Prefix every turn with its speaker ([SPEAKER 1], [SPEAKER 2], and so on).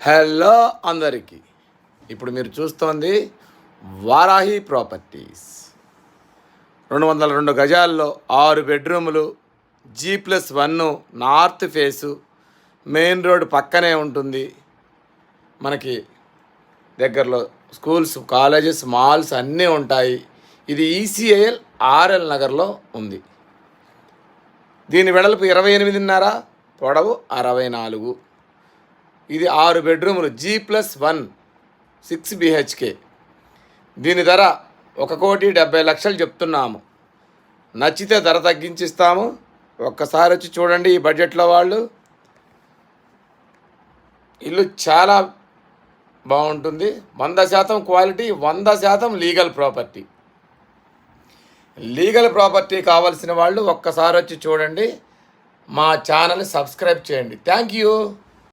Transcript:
[SPEAKER 1] Hello అందరికీ. ఇప్పుడు మీరు చూస్తోంది వారాహి ప్రాపర్టీస్. 202 గజాల్లో 6 బెడ్రూములు, G+1 north face, main road పక్కనే ఉంటుంది. మనకి దగ్గరలో స్కూల్స్, కాలేజెస్, మాల్స్ అన్నీ ఉంటాయి. ఇది ECIL RL నగర్లో ఉంది. దీని వెడల్పు 28.5, పొడవు 64. ఇది 6 బెడ్రూములు, G+1 6 BHK. దీని ధర 1,70,00,000 చెప్తున్నాము. నచ్చితే ధర తగ్గించిస్తాము. ఒక్కసారి వచ్చి చూడండి. ఈ బడ్జెట్లో వాళ్ళు ఇల్లు చాలా బాగుంటుంది. 100% quality, 100% legal property. Legal property కావాల్సిన వాళ్ళు ఒక్కసారి వచ్చి చూడండి. మా ఛానల్ని సబ్స్క్రైబ్ చేయండి. Thank you.